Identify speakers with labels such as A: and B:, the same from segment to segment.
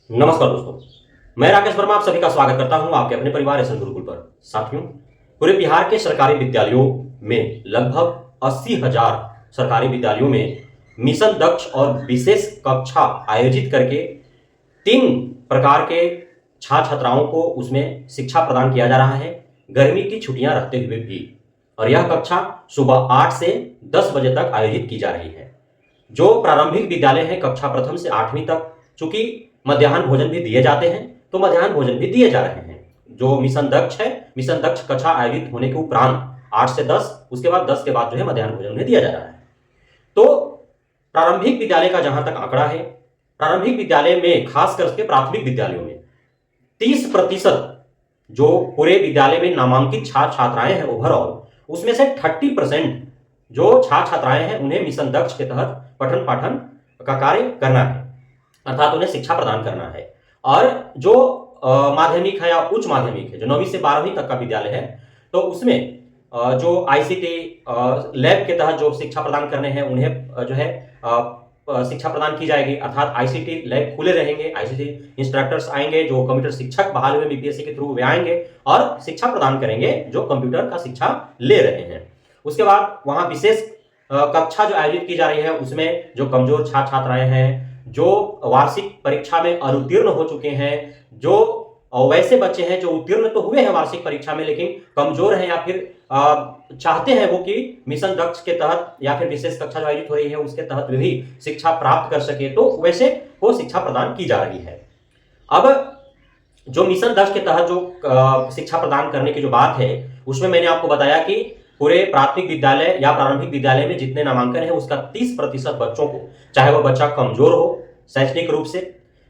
A: नमस्कार दोस्तों, मैं राकेश वर्मा आप सभी का स्वागत करता हूं आपके अपने परिवार एसएल गुरुकुल पर। साथियों, पूरे बिहार के सरकारी विद्यालयों में लगभग 80,000 सरकारी विद्यालयों में मिशन दक्ष और विशेष कक्षा आयोजित करके 3 प्रकार के छात्र छात्राओं को उसमें शिक्षा प्रदान किया जा रहा है, गर्मी की छुट्टियां रहते हुए भी। और यह कक्षा सुबह 8 से 10 बजे तक आयोजित की जा रही है। जो प्रारंभिक विद्यालय है कक्षा प्रथम से 8वीं तक, चूंकि मध्याह्न भोजन भी दिए जाते हैं तो मध्याह्न भोजन भी दिए जा रहे हैं। जो मिशन दक्ष है, मिशन दक्ष कक्षा आयोजित होने के उपरांत 8 से 10, उसके बाद 10 के बाद जो है मध्याह्न भोजन उन्हें दिया जा रहा है। तो प्रारंभिक विद्यालय का जहां तक आंकड़ा है, प्रारंभिक विद्यालय में खास करके प्राथमिक विद्यालयों में 30% जो पूरे विद्यालय में नामांकित छात्र छात्राएं हैं ओवरऑल, उसमें से 30% जो छात्र छात्राएं हैं उन्हें मिशन दक्ष के तहत पठन पाठन का कार्य करना है, अर्थात उन्हें शिक्षा प्रदान करना है। और जो माध्यमिक है या उच्च माध्यमिक है, जो 9वीं से 12वीं तक का विद्यालय है, तो उसमें जो आईसीटी लैब के तहत जो शिक्षा प्रदान करने हैं उन्हें जो है शिक्षा प्रदान की जाएगी, अर्थात आईसीटी लैब खुले रहेंगे, आईसीटी इंस्ट्रक्टर्स आएंगे, जो कंप्यूटर शिक्षक बहाल हुए बीपीएससी के थ्रू वे आएंगे और शिक्षा प्रदान करेंगे जो कंप्यूटर का शिक्षा ले रहे हैं। उसके बाद वहां विशेष कक्षा जो आयोजित की जा रही है उसमें जो कमजोर छात्र छात्राएं हैं, जो वार्षिक परीक्षा में अनुत्तीर्ण हो चुके हैं, जो वैसे बच्चे हैं जो उत्तीर्ण तो हुए हैं वार्षिक परीक्षा में लेकिन कमजोर हैं या फिर चाहते हैं वो कि मिशन दक्ष के तहत या फिर विशेष कक्षा जो आयोजित हो रही है उसके तहत वे भी शिक्षा प्राप्त कर सके, तो वैसे को शिक्षा प्रदान की जा रही है। अब जो मिशन दक्ष के तहत जो शिक्षा प्रदान करने की जो बात है, उसमें मैंने आपको बताया कि पूरे प्राथमिक विद्यालय या प्रारंभिक विद्यालय में जितने नामांकन है उसका 30% बच्चों को, चाहे वो बच्चा कमजोर हो शैक्षणिक रूप से,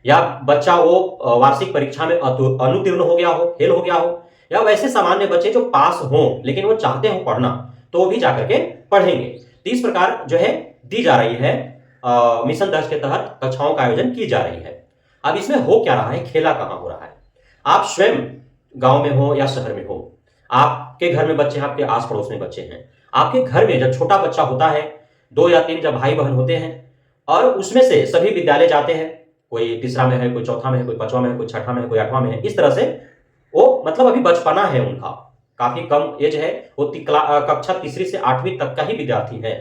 A: या बच्चा वो वार्षिक परीक्षा में अनुत्तीर्ण हो गया हो, फेल हो गया हो, या वैसे सामान्य बच्चे जो पास हों लेकिन वो चाहते हो पढ़ना तो वो भी जाकर के पढ़ेंगे। 30 प्रकार जो है दी जा रही है, मिशन दक्ष के तहत कक्षाओं का आयोजन की जा रही है। अब इसमें हो क्या रहा है, खेला कहां हो रहा है। आप स्वयं गांव में हो या शहर में हो, आपके घर में बच्चे हैं, आपके आस पड़ोस में बच्चे हैं, आपके घर में जब छोटा बच्चा होता है, 2 या 3 जब भाई बहन होते हैं और उसमें से सभी विद्यालय जाते हैं, कोई तीसरा में है, कोई चौथा में है, कोई 5वां में है, कोई 6ठा में है, कोई 8वां में है, इस तरह से वो मतलब अभी बचपना है उनका, काफी कम एज है, वो कक्षा तीसरी से 8वीं तक का ही विद्यार्थी है।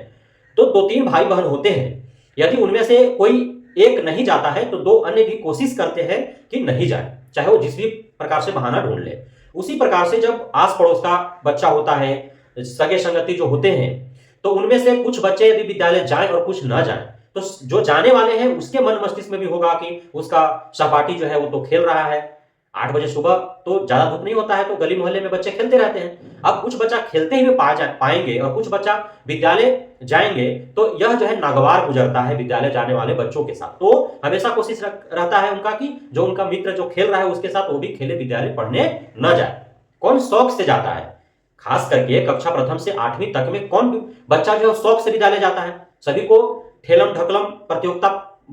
A: तो 2-3 भाई बहन होते हैं, यदि उनमें से कोई एक नहीं जाता है तो 2 अन्य भी कोशिश करते हैं कि नहीं जाए, चाहे वो जिस भी प्रकार से बहाना ढूंढ ले। उसी प्रकार से जब आस पड़ोस का बच्चा होता है, सगे संगति जो होते हैं, तो उनमें से कुछ बच्चे यदि विद्यालय जाएं और कुछ ना जाएं, तो जो जाने वाले हैं उसके मन मस्तिष्क में भी होगा कि उसका सहपाठी जो है वो तो खेल रहा है, 8 बजे सुबह तो ज्यादा धूप नहीं होता है तो गली मोहल्ले में बच्चे खेलते रहते हैं। अब कुछ बच्चा खेलते हुए पाएंगे और कुछ बच्चा विद्यालय जाएंगे, तो यह जो है नागवार गुजरता है विद्यालय जाने वाले बच्चों के साथ। तो हमेशा कोशिश रहता है उनका कि जो उनका मित्र जो खेल रहा है उसके साथ वो भी खेले, विद्यालय पढ़ने न जाए। कौन शौक से जाता है, खास करके कक्षा प्रथम से 8वीं तक में कौन बच्चा जो है शौक से विद्यालय जाता है। सभी को ठेलम ढकलम प्रतियोगिता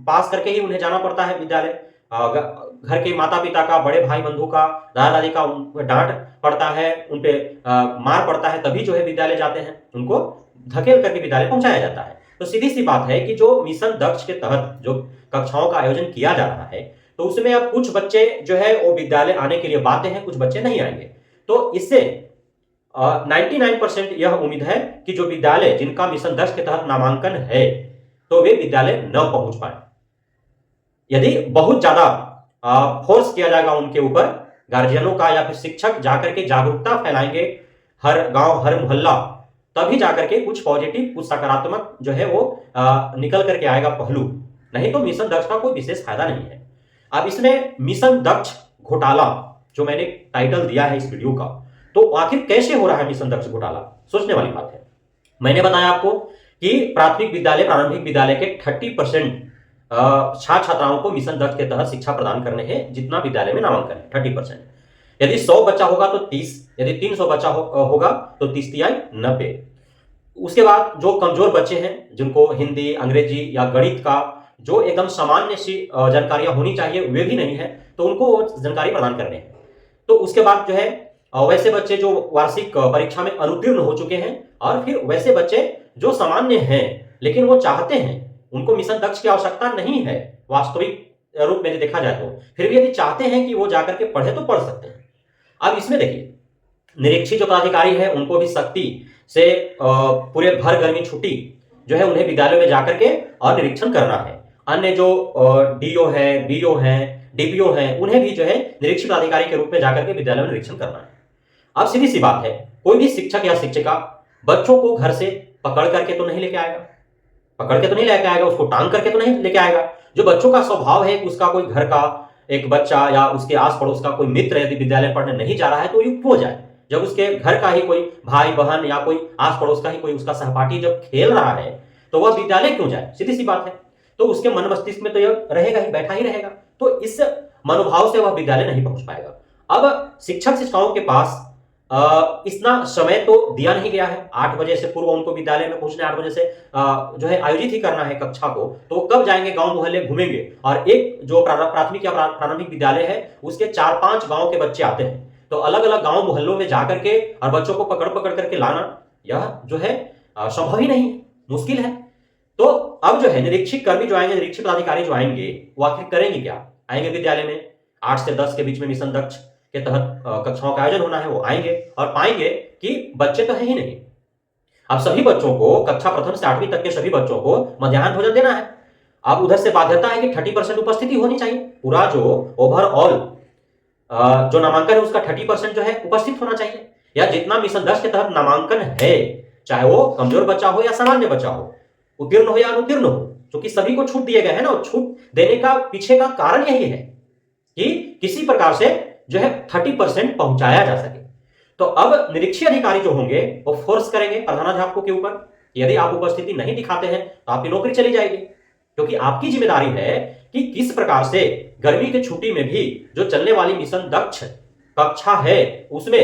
A: पास करके ही उन्हें जाना पड़ता है विद्यालय। घर के माता पिता का, बड़े भाई बंधु का, दादा दादी का डांट पड़ता है, उनपे मार पड़ता है, तभी जो है विद्यालय जाते हैं, उनको धकेल करके विद्यालय पहुंचाया जाता है। तो सीधी सी बात है कि जो मिशन दक्ष के तहत जो कक्षाओं का आयोजन किया जा रहा है, तो उसमें अब कुछ बच्चे जो है वो विद्यालय आने के लिए बाध्य हैं, कुछ बच्चे नहीं आएंगे। तो इससे 99% यह उम्मीद है कि जो विद्यालय जिनका मिशन दक्ष के तहत नामांकन है तो वे विद्यालय न पहुंच पाए। यदि बहुत ज्यादा फोर्स किया जाएगा उनके ऊपर, गार्जियनों का या फिर शिक्षक जाकर के जागरूकता फैलाएंगे हर गांव हर मोहल्ला, तभी जाकर के कुछ पॉजिटिव, कुछ सकारात्मक जो है वो निकल करके आएगा पहलू, नहीं तो मिशन दक्ष का कोई विशेष फायदा नहीं है। अब इसमें मिशन दक्ष घोटाला जो मैंने टाइटल दिया है इस वीडियो का, तो आखिर कैसे हो रहा है मिशन दक्ष घोटाला, सोचने वाली बात है। मैंने बताया आपको कि प्राथमिक विद्यालय, प्रारंभिक विद्यालय के 30% छात्र छात्राओं को मिशन दक्ष के तहत शिक्षा प्रदान करने हैं, जितना विद्यालय में नामांकन है 30%। यदि 100 बच्चा होगा तो 30, यदि 300 बच्चा होगा तो 30 तिहाई 90। उसके बाद जो कमजोर बच्चे हैं, जिनको हिंदी, अंग्रेजी या गणित का जो एकदम सामान्य सी जानकारियां होनी चाहिए वे भी नहीं है, तो उनको जानकारी प्रदान करने हैं। तो उसके बाद जो है वैसे बच्चे जो वार्षिक परीक्षा में अनुत्तीर्ण हो चुके हैं, और फिर वैसे बच्चे जो सामान्य हैं लेकिन वो चाहते हैं, उनको मिशन दक्ष की आवश्यकता नहीं है वास्तविक रूप में देखा जाए तो फिर भी यदि चाहते हैं कि वो जाकर के पढ़े तो पढ़ सकते हैं। अब इसमें देखिए, निरीक्षित जो पदाधिकारी है उनको भी सख्ती से पूरे भर गर्मी छुट्टी जो है उन्हें विद्यालयों में जाकर के और निरीक्षण करना है। अन्य जो डीओ है, बीओ है, डीपीओ है, उन्हें भी जो है निरीक्षित अधिकारी के रूप में जाकर के विद्यालय में निरीक्षण करना है। अब सीधी सी बात है, कोई भी शिक्षक या शिक्षिका बच्चों को घर से पकड़ करके तो नहीं लेके आएगा, पकड़ के तो नहीं लेके आएगा, उसको टांग करके तो नहीं लेके आएगा। जो बच्चों का स्वभाव है कि उसका कोई घर का एक बच्चा या उसके आस पड़ोस का कोई मित्र यदि विद्यालय पढ़ने नहीं जा रहा है तो युक्त हो जाए। जब उसके घर का ही कोई भाई बहन या कोई आस पड़ोस का ही कोई उसका सहपाठी जब खेल रहा है तो वह विद्यालय क्यों जाए, सीधी सी बात है। तो उसके मन मस्तिष्क में तो यह रहेगा ही, बैठा ही रहेगा, तो इस मनोभाव से वह विद्यालय नहीं पहुंच पाएगा। अब शिक्षक शिक्षिकाओं के पास इतना समय तो दिया नहीं गया है, 8 बजे से पूर्व उनको विद्यालय में पहुंचना, 8 बजे से जो है आयोजित ही करना है कक्षा को, तो कब जाएंगे, गांव मोहल्ले घूमेंगे। और एक जो प्राथमिक या प्रारंभिक विद्यालय है उसके 4-5 गांव के बच्चे आते हैं, तो अलग अलग गांव मोहल्लों में जाकर के और बच्चों को पकड़ पकड़ करके लाना, यह जो है संभव ही नहीं है, मुश्किल है। तो अब जो है निरीक्षित कर्मी जो आएंगे, निरीक्षित अधिकारी जो आएंगे, वो आखिर करेंगे क्या? आएंगे विद्यालय में 8 से 10 के बीच में मिशन दक्ष के तहत कक्षाओं का आयोजन होना है, वो आएंगे और पाएंगे कि बच्चे तो है ही नहीं। अब सभी बच्चों को, कक्षा प्रथम से 8वीं तक के सभी बच्चों को मध्याह्न भोजन देना है। अब उधर से बाध्यता है कि 30% उपस्थिति होनी चाहिए, पूरा जो ओवरऑल जो नामांकन है उसका 30% जो है उपस्थित होना चाहिए, या जितना मिशन 10 के तहत नामांकन है, चाहे वो कमजोर बच्चा हो या सामान्य बच्चा हो, उत्तीर्ण हो या अनुत्तीर्ण हो, क्योंकि सभी को छूट दिए गए हैं ना। छूट देने का पीछे का कारण यही है कि किसी प्रकार से जो है 30% पहुंचाया जा सके। तो अब निरीक्षी अधिकारी जो होंगे वो फोर्स करेंगे प्रधानाध्यापकों के ऊपर, यदि आप उपस्थिति नहीं दिखाते हैं तो आपकी नौकरी चली जाएगी, क्योंकि आपकी जिम्मेदारी है कि किस प्रकार से गर्मी की छुट्टी में भी जो चलने वाली मिशन दक्ष कक्षा है उसमें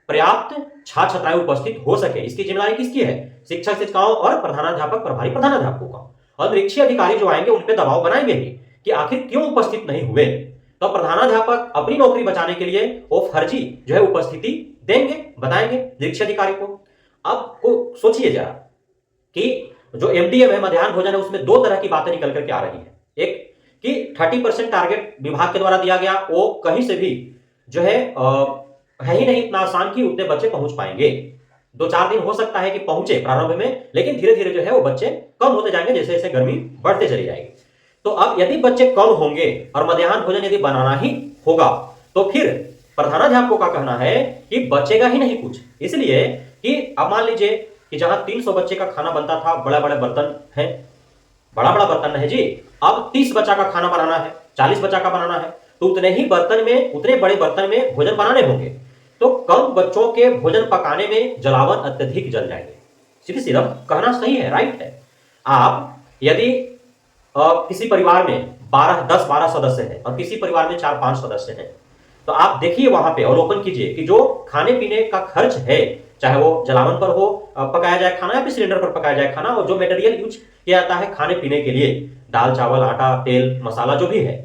A: पर्याप्त छात्र छात्राएं उपस्थित हो सके। इसकी जिम्मेदारी किसकी है? शिक्षक शिक्षिकाओं और प्रधानाध्यापक, प्रभारी प्रधानाध्यापकों का। और निरीक्षी अधिकारी जो आएंगे उन पर दबाव बनाएंगे ही कि आखिर क्यों उपस्थित नहीं हुए। तो प्रधानाध्यापक अपनी नौकरी बचाने के लिए वो फर्जी जो है उपस्थिति देंगे, बताएंगे निरीक्षी अधिकारी को। अब को सोचिए जरा कि जो एमडीएम है, मध्याह्न भोजन है, उसमें 2 तरह की बातें निकल करके आ रही है। एक कि 30% टारगेट विभाग के द्वारा दिया गया, वो कहीं से भी जो है ही नहीं इतना आसान कि उतने बच्चे पहुंच पाएंगे। 2-4 दिन हो सकता है कि पहुंचे प्रारंभ में, लेकिन धीरे धीरे जो है वो बच्चे कम होते जाएंगे जैसे जैसे गर्मी बढ़ते चली जाएगी। तो अब यदि बच्चे कम होंगे और मध्याह्न भोजन यदि बनाना ही होगा तो फिर प्रधानाध्यापकों का कहना है कि बचेगा ही नहीं कुछ। इसलिए कि अब मान लीजिए कि जहां 300 बच्चे का खाना बनता था, बड़ा बड़ा बर्तन है, बड़ा बड़ा बर्तन है जी, अब 30 बच्चा का खाना बनाना है, 40 बच्चा का बनाना है, तो उतने ही बर्तन में, उतने बड़े बर्तन में भोजन बनाने होंगे। तो कम बच्चों के भोजन पकाने में जलावन अत्यधिक जल जाएंगे। सीधी सीधा कहना सही है, राइट है। आप यदि किसी परिवार में 10-12 सदस्य हैं और किसी परिवार में 4-5 सदस्य हैं, तो आप देखिए वहां पे अवलोकन कीजिए कि जो खाने पीने का खर्च है, चाहे वो जलावन पर हो पकाया जाए खाना या फिर सिलेंडर पर पकाया जाए खाना, और जो मटेरियल यूज किया जाता है खाने पीने के लिए, दाल चावल आटा तेल मसाला जो भी है,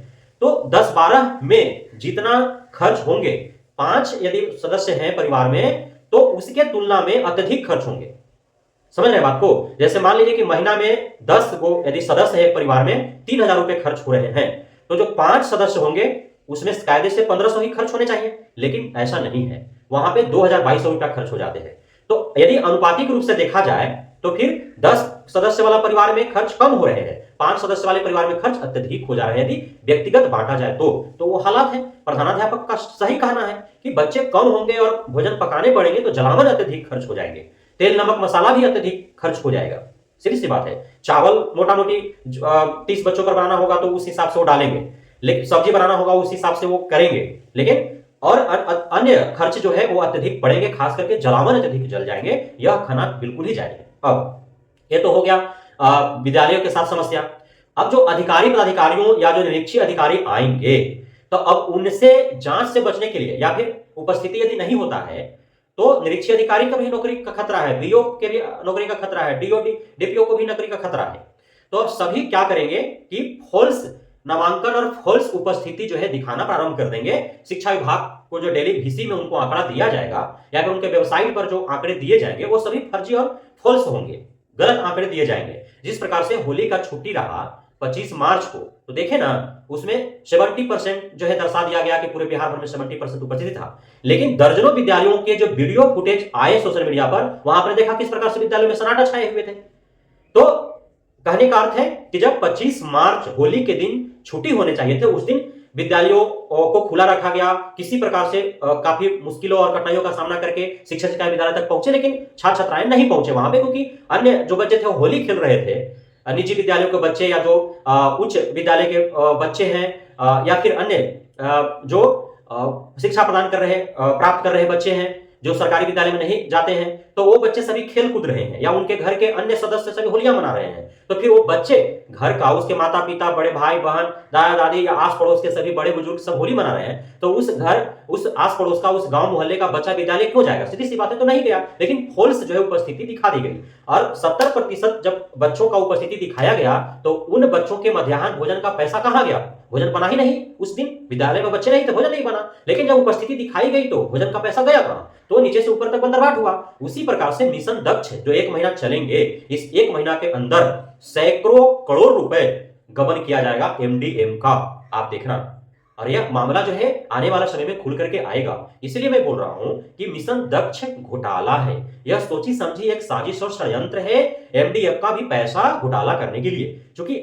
A: तो 10-12 में जितना खर्च होंगे, 5 यदि सदस्य हैं परिवार में तो उसके तुलना में अत्यधिक खर्च होंगे। समझ रहे बात को? जैसे मान लीजिए कि महीना में 10 को यदि सदस्य है परिवार में, 3000 रुपए खर्च हो रहे हैं, तो जो 5 सदस्य होंगे उसमें कायदे से 1500 ही खर्च होने चाहिए, लेकिन ऐसा नहीं है, वहां पे 2200 रुपया खर्च हो जाते हैं। तो यदि अनुपातिक रूप से देखा जाए तो फिर 10 सदस्य वाला परिवार में खर्च कम हो रहे हैं, 5 सदस्य वाले परिवार में खर्च अत्यधिक हो जा रहे हैं। यदि व्यक्तिगत बांटा जाए तो वो हालात है। प्रधानाध्यापक का सही कहना है कि बच्चे कम होंगे और भोजन पकाने पड़ेंगे तो जलावन अत्यधिक खर्च हो जाएंगे, तेल नमक मसाला भी अत्यधिक खर्च हो जाएगा। सीधी सी बात है। चावल मोटा मोटी 30 बच्चों पर बनाना होगा तो उस हिसाब से वो डालेंगे, लेकिन सब्जी बनाना होगा उस हिसाब से वो करेंगे, लेकिन और अन्य खर्च जो है वो अत्यधिक बढ़ेंगे, खास करके जलावन अत्यधिक जल जाएंगे, यह खाना बिल्कुल ही जाएगा। अब ये तो हो गया विद्यालयों के साथ समस्या। अब जो अधिकारी पदाधिकारियों या जो निरीक्षी अधिकारी आएंगे तो अब उनसे जांच से बचने के लिए या फिर उपस्थिति यदि नहीं होता है तो निरीक्षी अधिकारी का भी नौकरी का खतरा है, बीओ के भी नौकरी का खतरा है, डीपीओ को भी नौकरी का खतरा है। तो अब सभी क्या करेंगे कि फॉल्स नामांकन और फॉल्स उपस्थिति जो है दिखाना प्रारंभ कर देंगे। शिक्षा विभाग को जो डेली वीसी में उनको आंकड़ा दिया जाएगा या फिर उनके वेबसाइट पर जो आंकड़े दिए जाएंगे वो सभी फर्जी और फॉल्स होंगे, गलत आंकड़े दिए जाएंगे। जिस प्रकार से होली का छुट्टी रहा 25 मार्च को, तो देखे ना उसमें 70% जो है दर्शा दिया गया कि पूरे बिहार भर में 70% उपस्थिति था। लेकिन दर्जनों विद्यालयों के जो वीडियो फुटेज आए सोशल मीडिया पर, वहां आपने देखा किस प्रकार से विद्यालयों में सन्नाटा छाए हुए थे। तो कहने का अर्थ है कि जब 25 मार्च होली के दिन छुट्टी होने चाहिए थे, उस दिन विद्यालयों को खुला रखा गया। किसी प्रकार से काफी मुश्किलों और कठिनाइयों का सामना करके शिक्षक शिक्षा विद्यालय तक पहुंचे, लेकिन छात्र छात्राएं नहीं पहुंचे वहां पे, क्योंकि अन्य जो बच्चे थे वो होली खेल रहे थे। निजी विद्यालयों के बच्चे या जो उच्च विद्यालय के बच्चे हैं, या फिर अन्य जो शिक्षा प्रदान कर रहे प्राप्त कर रहे बच्चे हैं जो सरकारी विद्यालय में नहीं जाते हैं, तो वो बच्चे सभी खेल कूद रहे हैं, या उनके घर के अन्य सदस्य सभी होलियां मना रहे हैं। तो फिर वो बच्चे घर का, उसके माता पिता, बड़े भाई बहन, दादा दादी या आस पड़ोस के सभी बड़े बुजुर्ग सब होली मना रहे हैं, तो उस घर, उस आस पड़ोस का, उस गांव मोहल्ले का बच्चा विद्यालय क्यों जाएगा? सीधी सी बात है, तो नहीं गया। लेकिन फोल्स जो है उपस्थिति दिखा दी गई, और 70% जब बच्चों का उपस्थिति दिखाया गया, तो उन बच्चों के मध्याह्न भोजन का पैसा कहां गया? भोजन बना ही नहीं उस दिन, विद्यालय में बच्चे नहीं थे, भोजन नहीं बना। लेकिन जब उपस्थिति दिखाई गई तो भोजन का पैसा गया कहां? तो नीचे से ऊपर तक बंदरबाट हुआ। उसी प्रकार से मिशन दक्ष जो 1 महीना चलेंगे, इस 1 महीना के अंदर सैकड़ों करोड़ रुपए गबन किया जाएगा एमडीएम का, आप देखना। और यह मामला जो है आने वाला समय में खुल करके आएगा। इसलिए मैं बोल रहा हूं कि मिशन दक्ष घोटाला है, यह सोची समझी एक साजिश और षड्यंत्र है एमडीएफ का भी पैसा घोटाला करने के लिए। क्योंकि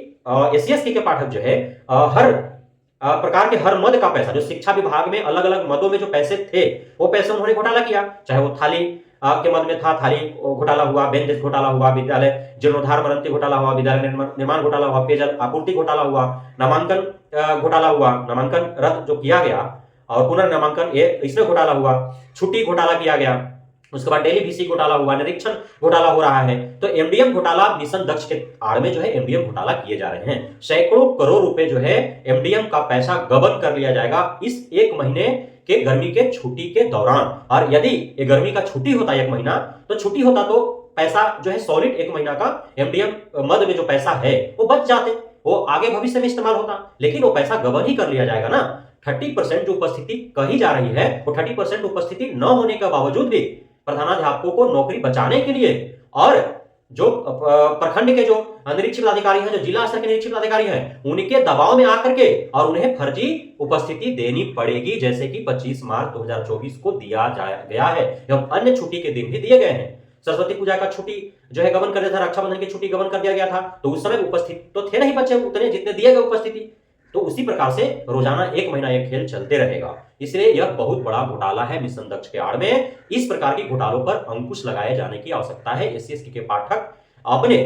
A: एससीएसटी के पाठक जो है हर प्रकार के हर मद का पैसा, जो शिक्षा विभाग में अलग अलग मदों में जो पैसे थे, वो पैसे उन्होंने घोटाला किया। चाहे वो थाली के मद में था, थाली घोटाला हुआ, बेंच घोटाला हुआ, विद्यालय जीर्णोद्धार मरम्मती घोटाला हुआ, विद्यालय निर्माण घोटाला हुआ, पेयजल आपूर्ति घोटाला हुआ, नामांकन घोटाला हुआ, नामांकन रद्द जो किया गया और पुनर्नामांकन इसमें घोटाला हुआ, छुट्टी घोटाला किया गया, उसके बाद डेली वीसी घोटाला हुआ, निरीक्षण घोटाला हो रहा है। तो एमडीएम घोटाला, मिशन दक्ष के आड़ में जो है एमडीएम घोटाला किए जा रहे हैं। सैकड़ों करोड़ रुपए जो है एमडीएम का पैसा गबन कर लिया जाएगा इस 1 महीने के गर्मी के छुट्टी के दौरान। और यदि ये गर्मी का छुट्टी होता 1 महीना, तो छुट्टी होता तो पैसा जो है सॉलिड 1 महीना का एमडीएम मद में जो पैसा है वो बच जाते, वो आगे भविष्य में इस्तेमाल होता। लेकिन वो पैसा गबन ही कर लिया जाएगा ना। 30% जो उपस्थिति कही जा रही है, वो 30% उपस्थिति न होने के बावजूद भी प्रधानाध्यापकों को नौकरी बचाने के लिए, और जो प्रखंड के जो निरीक्षक अधिकारी हैं, जो जिला स्तर के निरीक्षक अधिकारी हैं, उनके दबाव में आकर के और उन्हें फर्जी उपस्थिति देनी पड़ेगी, जैसे कि 25 मार्च 2024 को दिया गया है, एवं अन्य छुट्टी के दिन भी दिए गए हैं। सरस्वती पूजा का छुट्टी जो है गबन कर दिया था, रक्षाबंधन की छुट्टी गबन कर दिया गया था, तो उस समय उपस्थित तो थे नहीं बच्चे उतने जितने दिए गए उपस्थिति। तो उसी प्रकार से रोजाना 1 महीना यह खेल चलते रहेगा। इसलिए यह बहुत बड़ा घोटाला है मिशन दक्ष के आड़ में। इस प्रकार के घोटालों पर अंकुश लगाए जाने की आवश्यकता है। एससी के पाठक अपने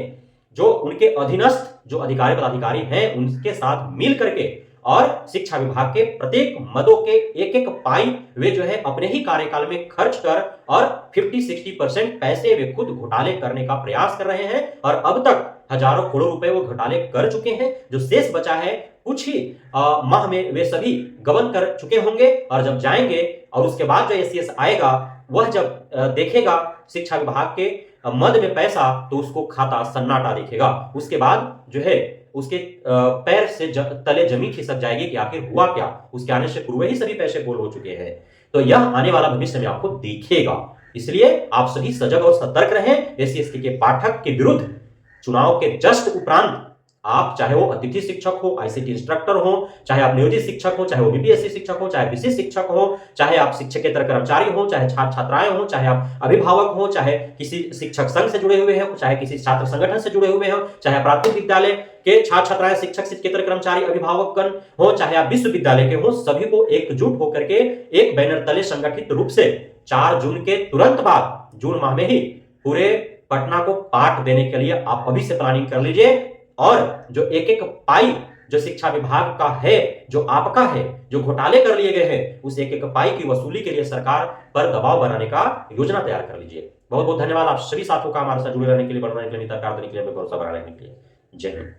A: जो उनके अधीनस्थ जो अधिकारी पदाधिकारी हैं, उनके साथ मिल करके और शिक्षा विभाग के प्रत्येक मदों के एक एक पाई वे जो है अपने ही कार्यकाल में खर्च कर और 50-60% पैसे वे खुद घोटाले करने का प्रयास कर रहे हैं। और अब तक हजारों करोड़ रुपए वो घोटाले कर चुके हैं। जो शेष बचा है कुछ ही माह में वे सभी गबन कर चुके होंगे। और जब जाएंगे और उसके बाद जो एससीएस आएगा, वह जब देखेगा शिक्षा विभाग के मद में पैसा, तो उसको खाता सन्नाटा दिखेगा। उसके बाद जो है उसके पैर से तले जमीन खिसक जाएगी कि आखिर हुआ क्या। उसके आने से पूर्व ही सभी पैसे गोल हो चुके हैं। तो यह आने वाला भविष्य में आपको दिखेगा। इसलिए आप सभी सजग और सतर्क रहें। एससी के पाठक के विरुद्ध चुनाव के जस्ट उपरांत आप, चाहे वो अतिथि शिक्षक हो, आईसीटी इंस्ट्रक्टर हो, चाहे आप नियोजित शिक्षक हो, चाहे वो बीपीएससी शिक्षक हो, चाहे विशिष्ट शिक्षक हो, चाहे आप शिक्षकेतर कर्मचारी हो, चाहे छात्र छात्राएं हो, चाहे आप अभिभावक हो, चाहे किसी शिक्षक संघ से जुड़े हुए हो, चाहे किसी छात्र संगठन से जुड़े हुए हो, चाहे प्राथमिक विद्यालय के छात्र छात्राएं, शिक्षक शिक्षकेतर कर्मचारी, अभिभावकगण हो, चाहे आप विश्वविद्यालय के हो, सभी को एकजुट होकर के एक बैनर तले संगठित रूप से 4 जून के तुरंत बाद, जून माह में ही पूरे पटना को पाठ देने के लिए आप अभी से प्लानिंग कर लीजिए। और जो एक एक पाई जो शिक्षा विभाग का है, जो आपका है, जो घोटाले कर लिए गए हैं, उस एक एक पाई की वसूली के लिए सरकार पर दबाव बनाने का योजना तैयार कर लीजिए। बहुत बहुत धन्यवाद आप सभी साथियों का हमारे साथ जुड़े रहने के लिए, बढ़ने के लिए, निरंतर कार्य करने के लिए, भरोसा बनाने के लिए। जय हिंद।